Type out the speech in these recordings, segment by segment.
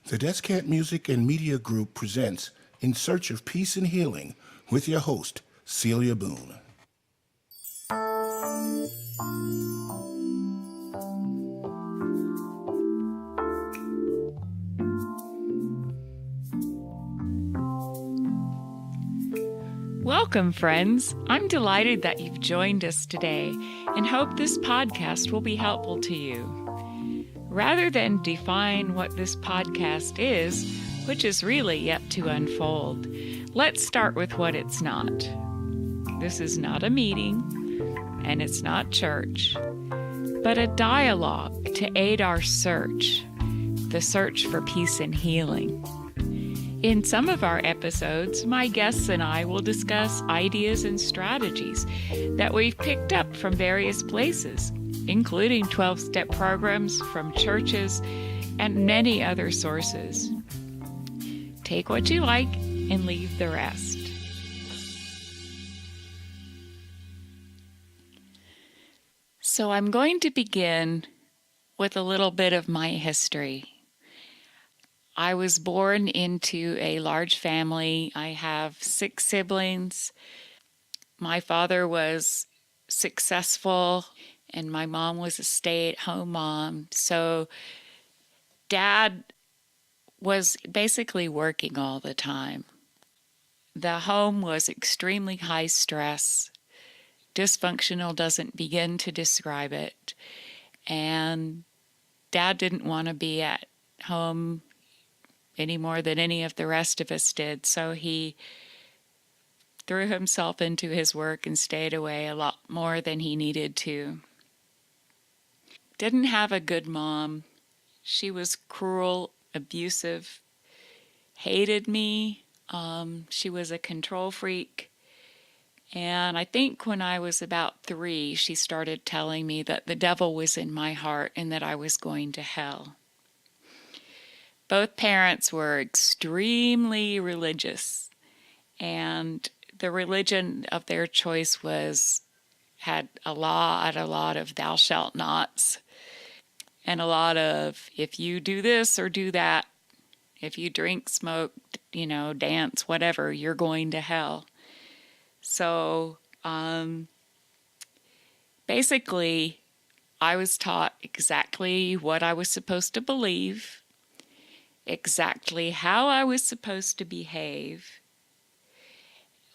The Descant Music and Media Group presents In Search of Peace and Healing with your host, Celia Boone. Welcome, friends. I'm delighted that you've joined us today and hope this podcast will be helpful to you. Rather than define what this podcast is, which is really yet to unfold, let's start with what it's not. This is not a meeting, and it's not church, but a dialogue to aid our search, the search for peace and healing. In some of our episodes, my guests and I will discuss ideas and strategies that we've picked up from various places, including 12-step programs from churches and many other sources. Take what you like and leave the rest. So I'm going to begin with a little bit of my history. I was born into a large family. I have 6 siblings. My father was successful, and my mom was a stay-at-home mom. So Dad was basically working all the time. The home was extremely high stress. Dysfunctional doesn't begin to describe it. And Dad didn't want to be at home any more than any of the rest of us did. So he threw himself into his work and stayed away a lot more than he needed to. Didn't have a good mom. She was cruel, abusive, hated me. She was a control freak. And I think when I was about 3, she started telling me that the devil was in my heart and that I was going to hell. Both parents were extremely religious, and the religion of their choice had a lot of thou shalt nots, and a lot of if you do this or do that, if you drink, smoke, dance, whatever, you're going to hell. So basically, I was taught exactly what I was supposed to believe, exactly how I was supposed to behave,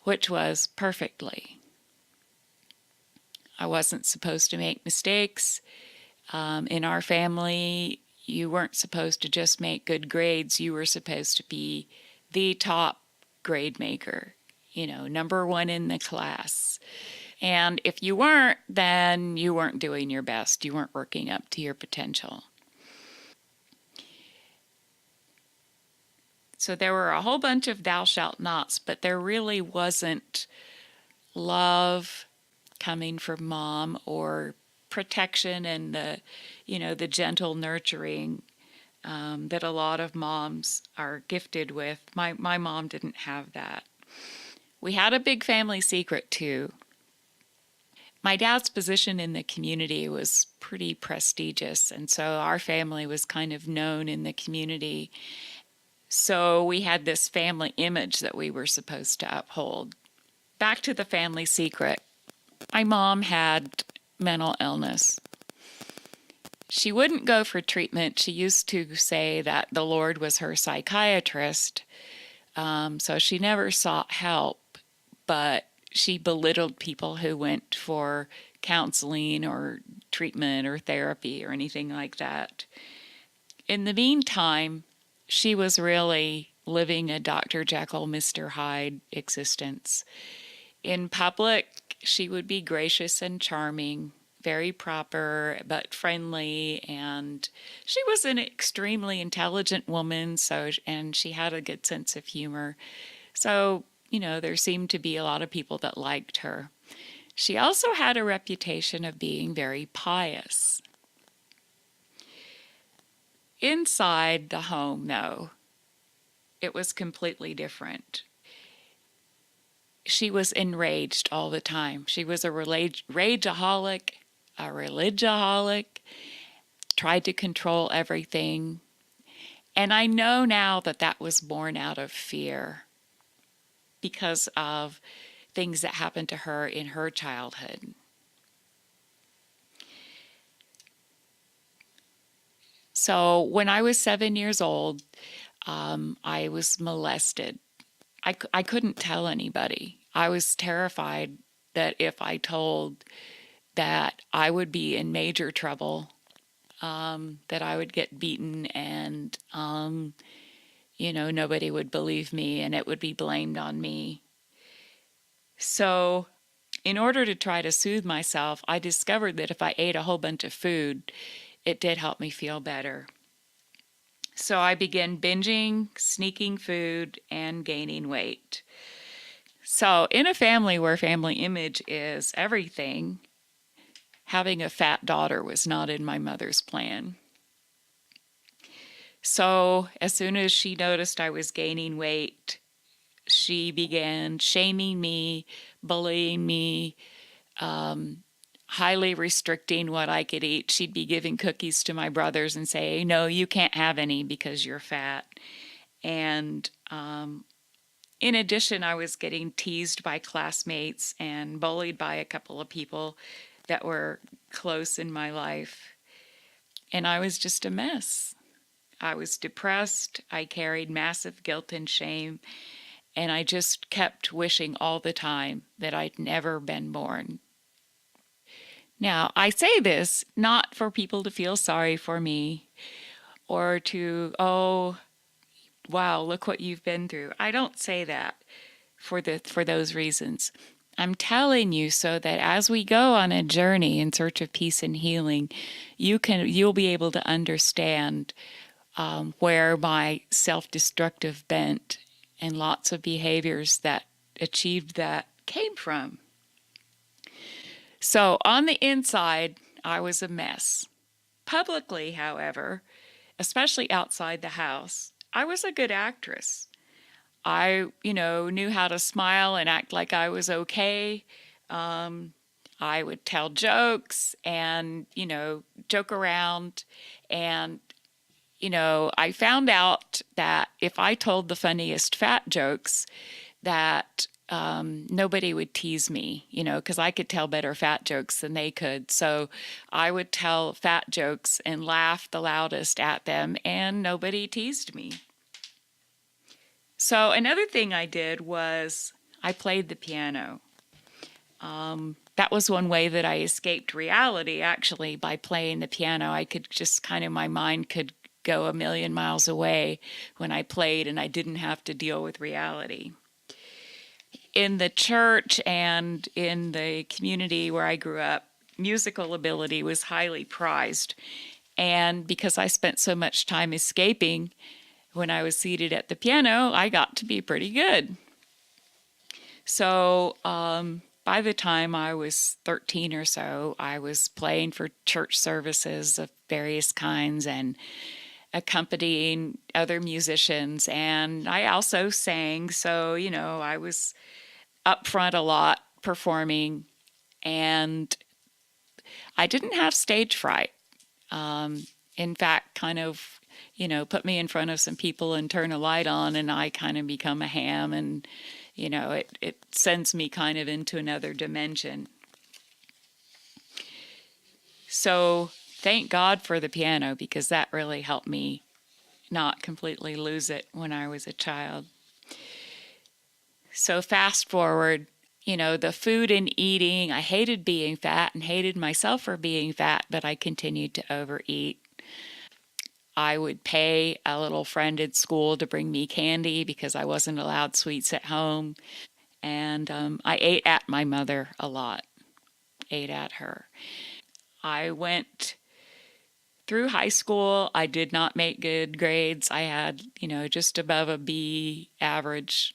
which was perfectly. I wasn't supposed to make mistakes. In our family, you weren't supposed to just make good grades. You were supposed to be the top grade maker, number 1 in the class. And if you weren't, then you weren't doing your best. You weren't working up to your potential. So there were a whole bunch of thou shalt nots, but there really wasn't love coming from Mom or protection and the gentle nurturing that a lot of moms are gifted with. My mom didn't have that. We had a big family secret too. My dad's position in the community was pretty prestigious, and so our family was kind of known in the community. So we had this family image that we were supposed to uphold. Back to the family secret. My mom had mental illness. She wouldn't go for treatment. She used to say that the Lord was her psychiatrist, so she never sought help, but she belittled people who went for counseling or treatment or therapy or anything like that. In the meantime, she was really living a Dr. Jekyll, Mr. Hyde existence. In public, she would be gracious and charming, very proper but friendly, and she was an extremely intelligent woman, and she had a good sense of humor. So, there seemed to be a lot of people that liked her. She also had a reputation of being very pious. Inside the home, though, it was completely different. She was enraged all the time. She was a rageaholic, a religioholic, tried to control everything. And I know now that that was born out of fear because of things that happened to her in her childhood. So when I was 7 years old, I was molested. I couldn't tell anybody. I was terrified that if I told, that I would be in major trouble, that I would get beaten, and nobody would believe me and it would be blamed on me. So in order to try to soothe myself, I discovered that if I ate a whole bunch of food, it did help me feel better. So I began binging, sneaking food, and gaining weight. So, in a family where family image is everything, having a fat daughter was not in my mother's plan. So, as soon as she noticed I was gaining weight, she began shaming me, bullying me, highly restricting what I could eat. She'd be giving cookies to my brothers and say, "No, you can't have any because you're fat." And in addition, I was getting teased by classmates and bullied by a couple of people that were close in my life. And I was just a mess. I was depressed. I carried massive guilt and shame. And I just kept wishing all the time that I'd never been born. Now, I say this not for people to feel sorry for me or to, oh, wow, look what you've been through. I don't say that for those reasons. I'm telling you so that as we go on a journey in search of peace and healing, you'll be able to understand where my self-destructive bent and lots of behaviors that achieved that came from. So on the inside, I was a mess. Publicly, however, especially outside the house, I was a good actress. I, knew how to smile and act like I was okay. I would tell jokes and, joke around. And, I found out that if I told the funniest fat jokes, that nobody would tease me, because I could tell better fat jokes than they could. So I would tell fat jokes and laugh the loudest at them, and nobody teased me. So another thing I did was I played the piano. That was one way that I escaped reality, actually, by playing the piano. I could just my mind could go a million miles away when I played, and I didn't have to deal with reality. In the church and in the community where I grew up, musical ability was highly prized. And because I spent so much time escaping, when I was seated at the piano, I got to be pretty good. So by the time I was 13 or so, I was playing for church services of various kinds and accompanying other musicians. And I also sang. So, I was up front a lot performing. And I didn't have stage fright. In fact, put me in front of some people and turn a light on, and I kind of become a ham, and it sends me kind of into another dimension. So thank God for the piano, because that really helped me not completely lose it when I was a child. So fast forward, the food and eating, I hated being fat and hated myself for being fat, but I continued to overeat. I would pay a little friend at school to bring me candy because I wasn't allowed sweets at home. And I ate at my mother a lot, ate at her. I went through high school. I did not make good grades. I had, just above a B average.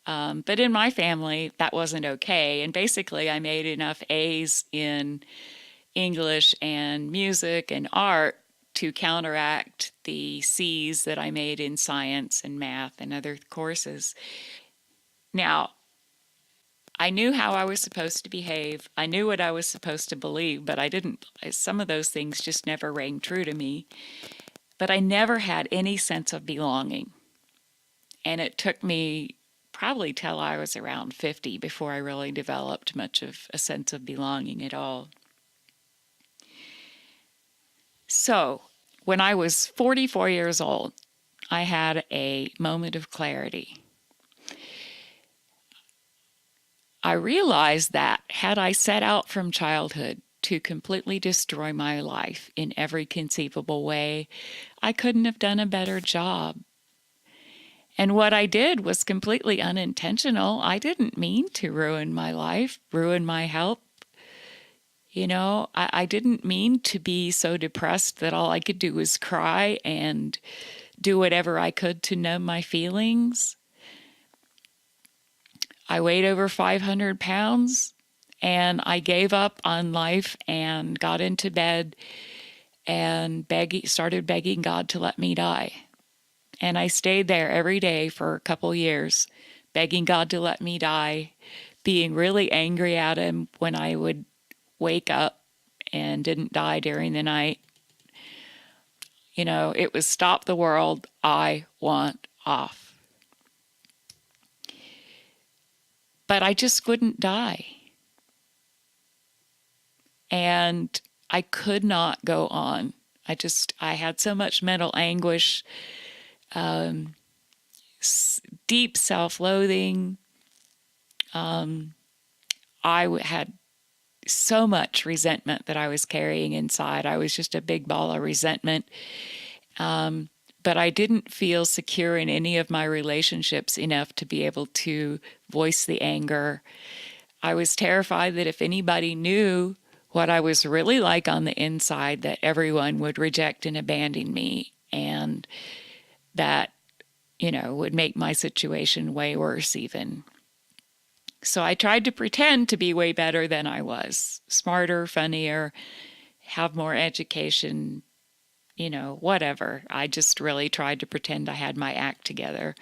But in my family, that wasn't okay. And basically, I made enough A's in English and music and art to counteract the C's that I made in science and math and other courses. Now, I knew how I was supposed to behave. I knew what I was supposed to believe, but I didn't. Some of those things just never rang true to me. but I never had any sense of belonging. And it took me probably till I was around 50 before I really developed much of a sense of belonging at all. So, when I was 44 years old, I had a moment of clarity. I realized that had I set out from childhood to completely destroy my life in every conceivable way, I couldn't have done a better job. And what I did was completely unintentional. I didn't mean to ruin my life, ruin my health. I didn't mean to be so depressed that all I could do was cry and do whatever I could to numb my feelings. I weighed over 500 pounds and I gave up on life and got into bed and started begging God to let me die. And I stayed there every day for a couple years, begging God to let me die, being really angry at him when I would wake up and didn't die during the night. It was stop the world, I want off. But I just wouldn't die. And I could not go on. I had so much mental anguish, deep self-loathing. I had so much resentment that I was carrying inside. I was just a big ball of resentment. But I didn't feel secure in any of my relationships enough to be able to voice the anger. I was terrified that if anybody knew what I was really like on the inside, that everyone would reject and abandon me, and that, would make my situation way worse even. So I tried to pretend to be way better than I was, smarter, funnier, have more education, whatever. I just really tried to pretend I had my act together.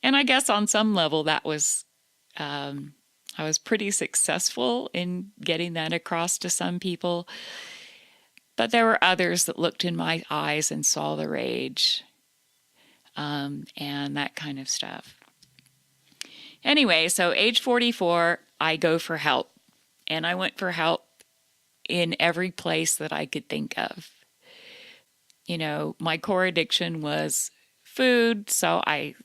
And I guess on some level that was, I was pretty successful in getting that across to some people. But there were others that looked in my eyes and saw the rage, and that kind of stuff. Anyway, so age 44, I go for help. And I went for help in every place that I could think of. My core addiction was food, so I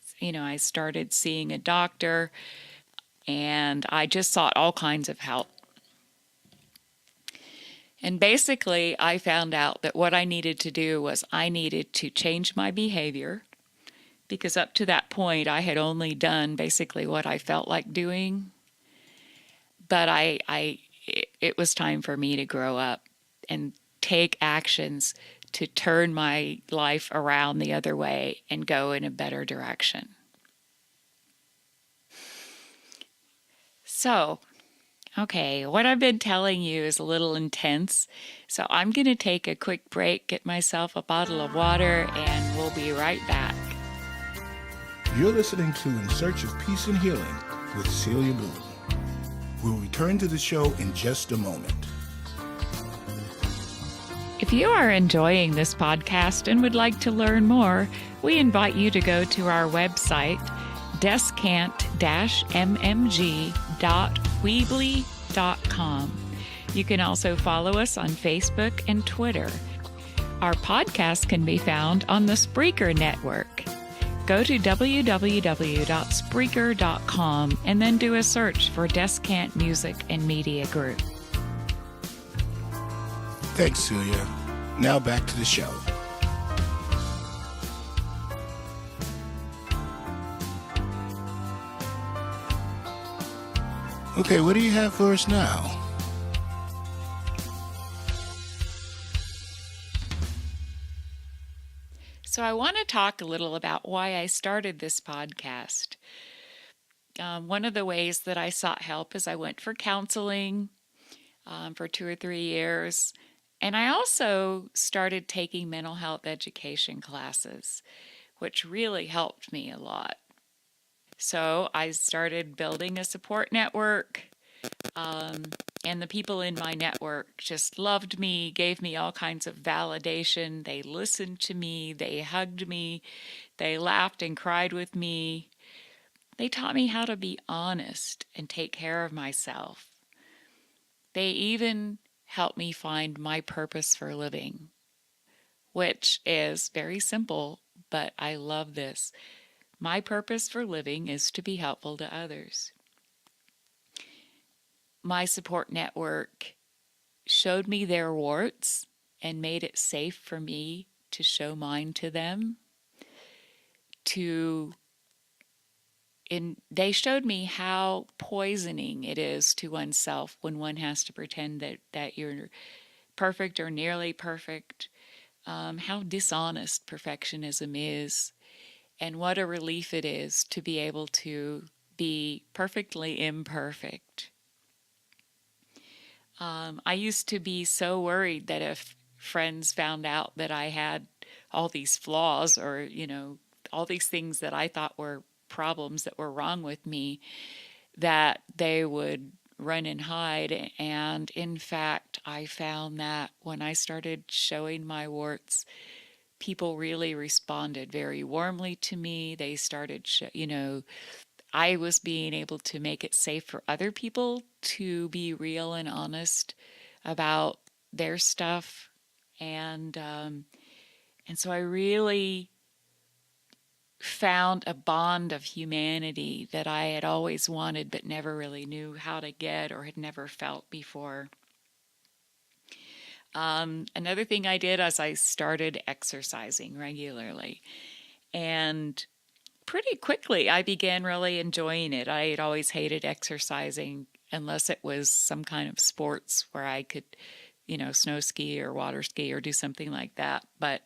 started seeing a doctor, and I just sought all kinds of help. And basically, I found out that what I needed to do was I needed to change my behavior, because up to that point, I had only done basically what I felt like doing. But it was time for me to grow up and take actions to turn my life around the other way and go in a better direction. So, okay, what I've been telling you is a little intense. So I'm going to take a quick break, get myself a bottle of water, and we'll be right back. You're listening to In Search of Peace and Healing with Celia Boone. We'll return to the show in just a moment. If you are enjoying this podcast and would like to learn more, we invite you to go to our website, descant-mmg.weebly.com. You can also follow us on Facebook and Twitter. Our podcast can be found on the Spreaker network. Go to www.spreaker.com and then do a search for Descant Music and Media Group. Thanks, Celia. Now back to the show. Okay, what do you have for us now? So I want to talk a little about why I started this podcast. One of the ways that I sought help is I went for counseling for 2 or 3 years. And I also started taking mental health education classes, which really helped me a lot. So I started building a support network. And the people in my network just loved me, gave me all kinds of validation. They listened to me, they hugged me, they laughed and cried with me. They taught me how to be honest and take care of myself. They even helped me find my purpose for living, which is very simple, but I love this. My purpose for living is to be helpful to others. My support network showed me their warts and made it safe for me to show mine to them. They showed me how poisoning it is to oneself when one has to pretend that you're perfect or nearly perfect, how dishonest perfectionism is, and what a relief it is to be able to be perfectly imperfect. I used to be so worried that if friends found out that I had all these flaws or, all these things that I thought were problems that were wrong with me, that they would run and hide. And in fact, I found that when I started showing my warts, people really responded very warmly to me. They started, I was being able to make it safe for other people to be real and honest about their stuff. And so I really found a bond of humanity that I had always wanted but never really knew how to get or had never felt before. Another thing I did is I started exercising regularly. And pretty quickly, I began really enjoying it. I had always hated exercising unless it was some kind of sports where I could, snow ski or water ski or do something like that. But,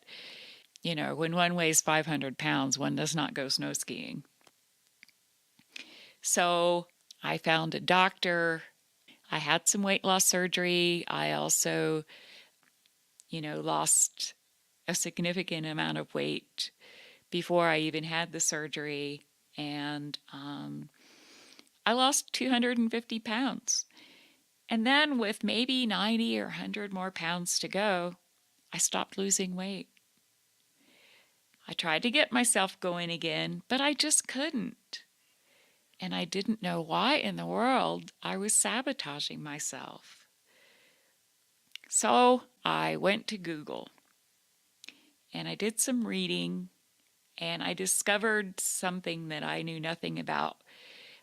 when one weighs 500 pounds, one does not go snow skiing. So I found a doctor. I had some weight loss surgery. I also, lost a significant amount of weight before I even had the surgery. And I lost 250 pounds. And then, with maybe 90 or 100 more pounds to go, I stopped losing weight. I tried to get myself going again, but I just couldn't. And I didn't know why in the world I was sabotaging myself. So I went to Google and I did some reading and I discovered something that I knew nothing about.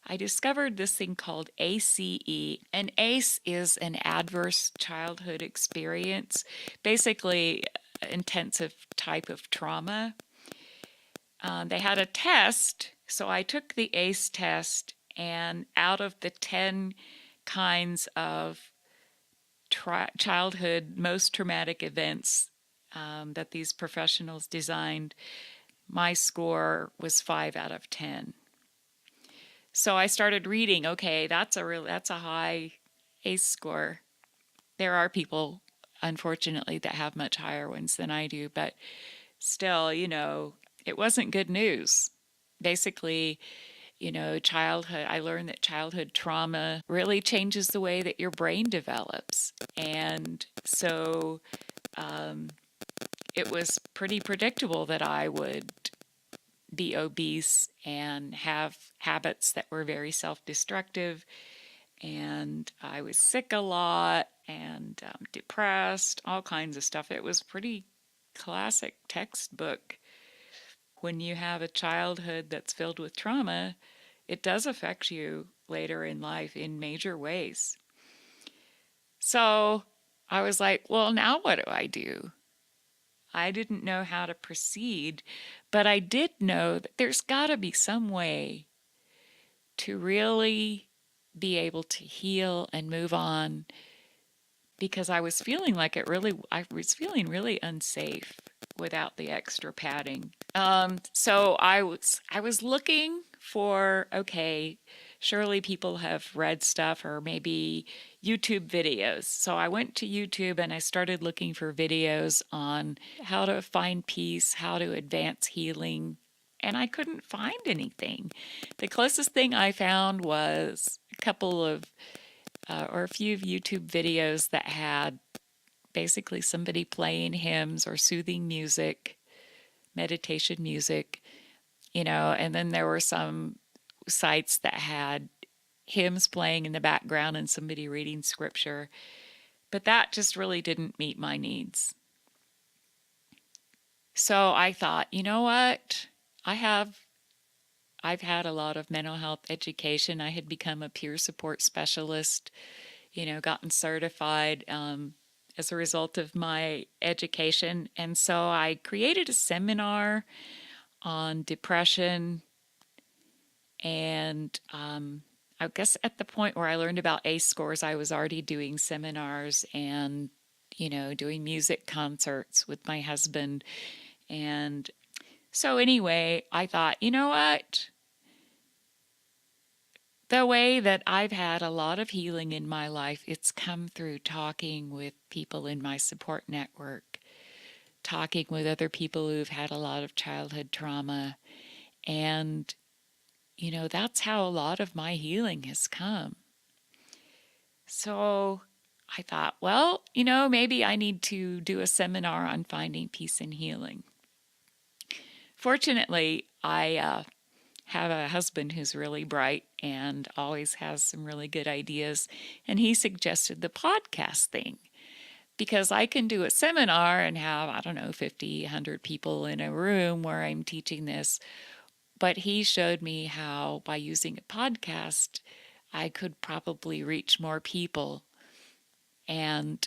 I discovered this thing called ACE. And ACE is an adverse childhood experience, basically intensive type of trauma. They had a test, so I took the ACE test, and out of the 10 kinds of childhood most traumatic events that these professionals designed, my score was 5 out of 10. So I started reading, okay, that's a high ACE score. There are people, unfortunately, that have much higher ones than I do, but still, it wasn't good news. Basically, I learned that childhood trauma really changes the way that your brain develops. And so it was pretty predictable that I would be obese and have habits that were very self-destructive. And I was sick a lot and depressed, all kinds of stuff. It was pretty classic textbook. When you have a childhood that's filled with trauma, it does affect you later in life in major ways. So I was like, well, now what do I do? I didn't know how to proceed, but I did know that there's got to be some way to really be able to heal and move on, because I was feeling I was feeling really unsafe without the extra padding. So I was looking for, okay, surely people have read stuff or maybe YouTube videos. So I went to YouTube and I started looking for videos on how to find peace, how to advance healing, and I couldn't find anything. The closest thing I found was a couple of or a few YouTube videos that had basically somebody playing hymns or soothing music, meditation music, and then there were some sites that had hymns playing in the background and somebody reading scripture. But that just really didn't meet my needs. So I thought, you know what? I've had a lot of mental health education. I had become a peer support specialist, gotten certified as a result of my education. And so I created a seminar on depression. And I guess at the point where I learned about ACE scores, I was already doing seminars and, doing music concerts with my husband. And so anyway, I thought, you know what? The way that I've had a lot of healing in my life, it's come through talking with people in my support network, talking with other people who've had a lot of childhood trauma. And, that's how a lot of my healing has come. So I thought, well, maybe I need to do a seminar on finding peace and healing. Fortunately, I have a husband who's really bright and always has some really good ideas. And he suggested the podcast thing because I can do a seminar and have, 50, 100 people in a room where I'm teaching this. But he showed me how by using a podcast, I could probably reach more people and,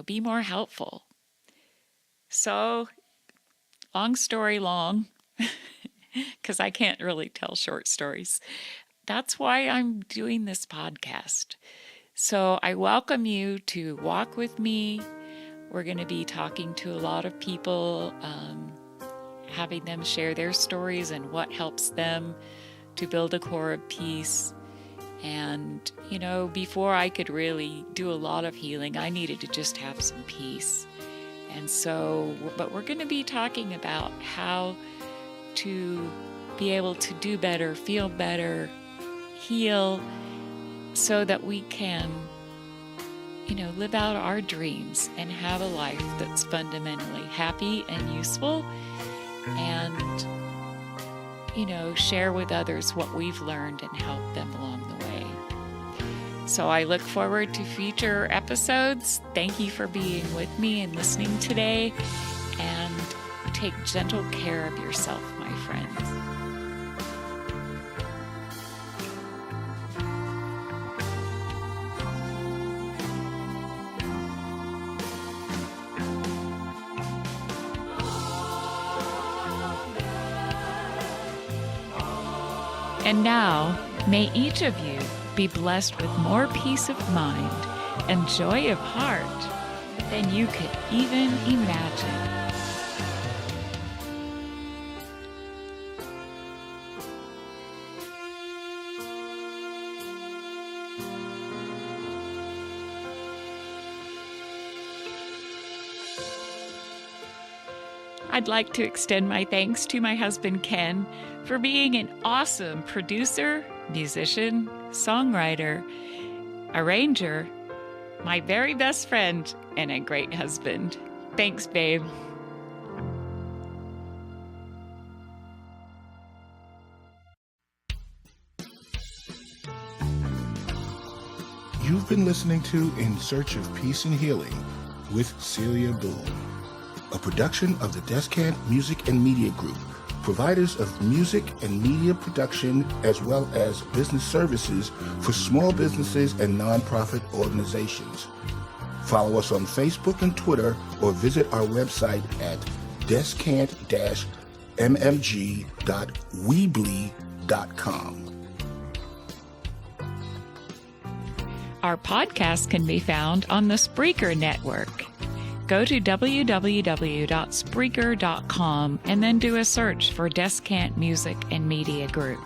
be more helpful. So, long story long, because I can't really tell short stories. That's why I'm doing this podcast. So I welcome you to walk with me. We're going to be talking to a lot of people, having them share their stories and what helps them to build a core of peace. And, before I could really do a lot of healing, I needed to just have some peace. And so, but we're going to be talking about how to be able to do better, feel better, heal, so that we can, live out our dreams and have a life that's fundamentally happy and useful and, share with others what we've learned and help them along the way. So I look forward to future episodes. Thank you for being with me and listening today, and take gentle care of yourself, my friends. And now, may each of you be blessed with more peace of mind and joy of heart than you could even imagine. I'd like to extend my thanks to my husband, Ken, for being an awesome producer, musician, songwriter, arranger, my very best friend, and a great husband. Thanks, babe. You've been listening to In Search of Peace and Healing with Celia Boone, a production of the Descant Music and Media Group, providers of music and media production as well as business services for small businesses and nonprofit organizations. Follow us on Facebook and Twitter or visit our website at descant-mmg.weebly.com. Our podcast can be found on the Spreaker network. Go to www.spreaker.com and then do a search for Descant Music and Media Group.